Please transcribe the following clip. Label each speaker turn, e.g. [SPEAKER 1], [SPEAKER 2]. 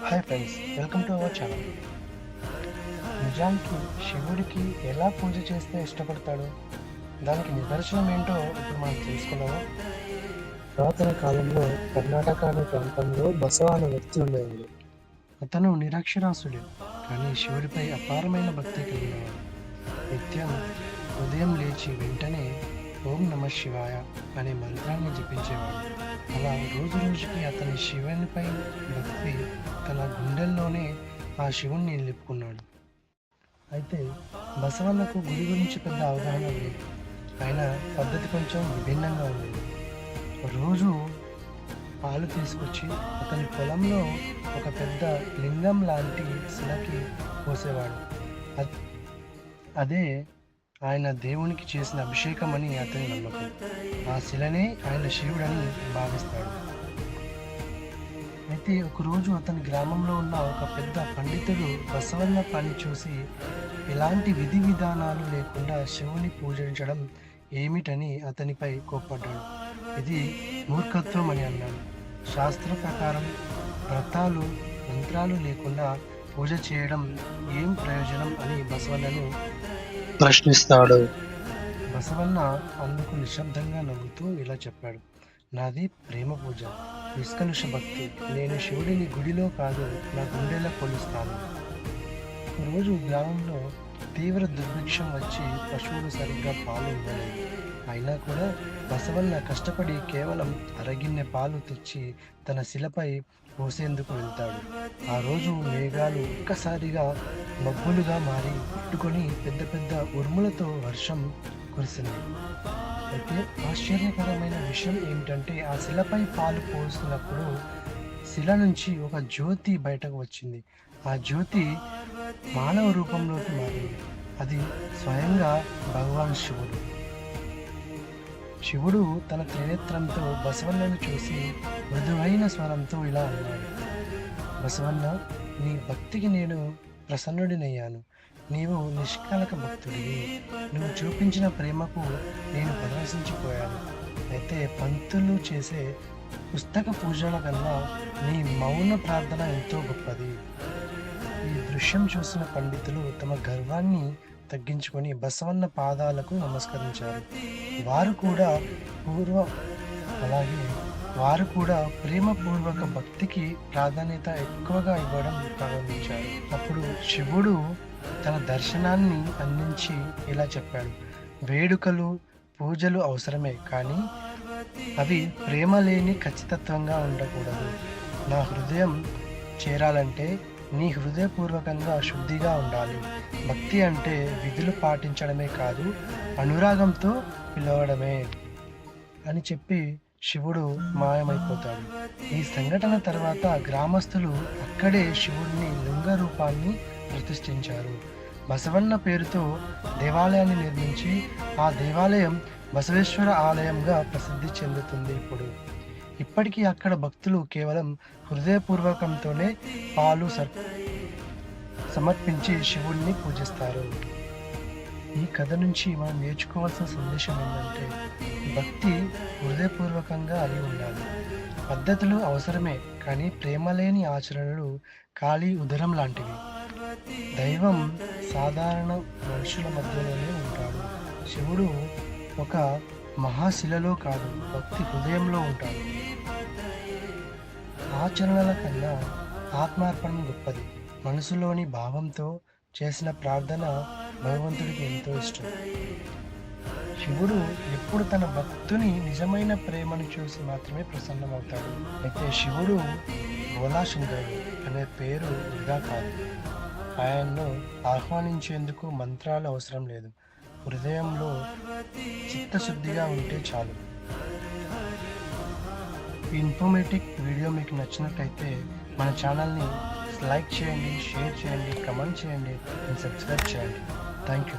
[SPEAKER 1] Hi friends, welcome to our channel. నిజానికి శివుడికి ఎలా పూజ చేస్తే ఇష్టపడతాడు, దానికి నిదర్శనం ఏంటో ఇప్పుడు మనం తెలుసుకున్నాము. పురాతన కాలంలో కర్ణాటక అనే ప్రాంతంలో బసవ అనే వ్యక్తి ఉండేవాడు. అతను నిరక్షరాస్యుడు, కానీ శివుడిపై అపారమైన భక్తి కలిగినవాడు. నిత్యం ఉదయం లేచి వెంటనే ఓం నమ శివాయ అనే మంత్రాన్ని జపించేవాడు. అలా రోజు రోజుకి అతని శివునిపై భక్తి తన గుండెల్లోనే ఆ శివుణ్ణి నిలుపుకున్నాడు. అయితే బసవన్నకు గుడి గురించి పెద్ద అవగాహన లేదు. ఆయన పద్ధతి కొంచెం విభిన్నంగా ఉండేది. రోజు పాలు తీసుకొచ్చి అతని పొలంలో ఒక పెద్ద లింగం లాంటి శిలకి పోసేవాడు. అదే ఆయన దేవునికి చేసిన అభిషేకం అని అతని నమ్మకం. ఆ శిలనే ఆయన శివుడని భావిస్తాడు. అయితే ఒకరోజు అతని గ్రామంలో ఉన్న ఒక పెద్ద పండితుడు బసవన్న పని చూసి ఎలాంటి విధి విధానాలు లేకుండా శివుని పూజించడం ఏమిటని అతనిపై కోప్పడ్డాడు. ఇది మూర్ఖత్వం అని అన్నాడు. శాస్త్ర ప్రకారం వ్రతాలు మంత్రాలు లేకుండా పూజ చేయడం ఏం ప్రయోజనం అని బసవన్నను ప్రశ్నిస్తాడు. బసవన్న అందుకు నిశ్శబ్దంగా నవ్వుతూ ఇలా చెప్పాడు, నాది ప్రేమ పూజ, నిష్కలుష భక్తి. నేను శివుడిని గుడిలో కాదు, నా గుండెలో కొలుస్తాను. ఒకరోజు గ్రామంలో తీవ్ర దుర్భిక్షం వచ్చి పశువులు సరిగ్గా పాలు ఇవ్వలేదు. అయినా కూడా బసవన్న కష్టపడి కేవలం అరగిన్నె పాలు తెచ్చి తన శిలపై పోసేందుకు వెళ్తాడు. ఆ రోజు మేఘాలు ఒక్కసారిగా మబ్బులుగా మారి పుట్టుకొని పెద్ద పెద్ద ఉరుములతో వర్షం కురిసింది. అయితే ఆశ్చర్యకరమైన విషయం ఏమిటంటే ఆ శిలపై పాలు పోసినప్పుడు శిల నుంచి ఒక జ్యోతి బయటకు వచ్చింది. ఆ జ్యోతి మానవ రూపంలోకి మారింది. అది స్వయంగా భగవాన్ శివుడు. శివుడు తన త్రినేత్రంతో బసవన్నను చూసి మృదువైన స్వరంతో ఇలా అన్నాడు, బసవన్న, నీ భక్తికి నేను ప్రసన్నుడినయ్యాను. నీవు నిష్కలక భక్తుడివి. నువ్వు చూపించిన ప్రేమకు నేను పరవశించిపోయాను. అయితే పంతులు చేసే పుస్తక పూజల కన్నా నీ మౌన ప్రార్థన ఎంతో గొప్పది. ఈ దృశ్యం చూసిన పండితులు తమ గర్వాన్ని తగ్గించుకొని బసవన్న పాదాలకు నమస్కరించారు. వారు కూడా ప్రేమపూర్వక భక్తికి ప్రాధాన్యత ఎక్కువగా ఇవ్వడం ప్రారంభించారు. అప్పుడు శివుడు తన దర్శనాన్ని అందించి ఇలా చెప్పాడు, వేడుకలు పూజలు అవసరమే, కానీ అవి ప్రేమ లేని ఖచ్చితత్వంగా ఉండకూడదు. నా హృదయం చేరాలంటే నీ హృదయపూర్వకంగా శుద్ధిగా ఉండాలి. భక్తి అంటే విధులు పాటించడమే కాదు, అనురాగంతో పిలవడమే అని చెప్పి శివుడు మాయమైపోతాడు. ఈ సంఘటన తర్వాత గ్రామస్తులు అక్కడే శివుడిని లింగ రూపాన్ని ప్రతిష్ఠించారు. బసవన్న పేరుతో దేవాలయాన్ని నిర్మించి ఆ దేవాలయం బసవేశ్వర ఆలయంగా ప్రసిద్ధి చెందుతుంది. ఇప్పటికీ అక్కడ భక్తులు కేవలం హృదయపూర్వకంతోనే పాలు సమర్పించి శివుడిని పూజిస్తారు. ఈ కథ నుంచి మనం నేర్చుకోవాల్సిన సందేశం ఏంటంటే, భక్తి హృదయపూర్వకంగా అయి ఉండాలి. పద్ధతులు అవసరమే, కానీ ప్రేమ లేని ఆచరణలు ఖాళీ ఉదరం లాంటివి. దైవం సాధారణ మనుషుల మధ్యలోనే ఉంటాడు. శివుడు ఒక మహాశిలలో కాదు, భక్తి హృదయంలో ఉంటాడు. ఆచరణల కన్నా ఆత్మార్పణం గొప్పది. మనసులోని భావంతో చేసిన ప్రార్థన భగవంతుడికి ఎంతో ఇష్టం. శివుడు ఎప్పుడు తన భక్తుని నిజమైన ప్రేమను చూసి మాత్రమే ప్రసన్నమవుతాడు. అయితే శివుడు భోలాశంకరుడు అనే పేరు వృధా కాదు. ఆయన్ను ఆహ్వానించేందుకు మంత్రాలు అవసరం లేదు. హృదయంలో చిత్తశుద్ధిగా ఉంటే చాలు. ఈ ఇన్ఫర్మేటివ్ వీడియో మీకు నచ్చినట్లయితే మన ఛానల్ని లైక్ చేయండి, షేర్ చేయండి, కమెంట్ చేయండి అండ్ సబ్స్క్రైబ్ చేయండి. Thank you.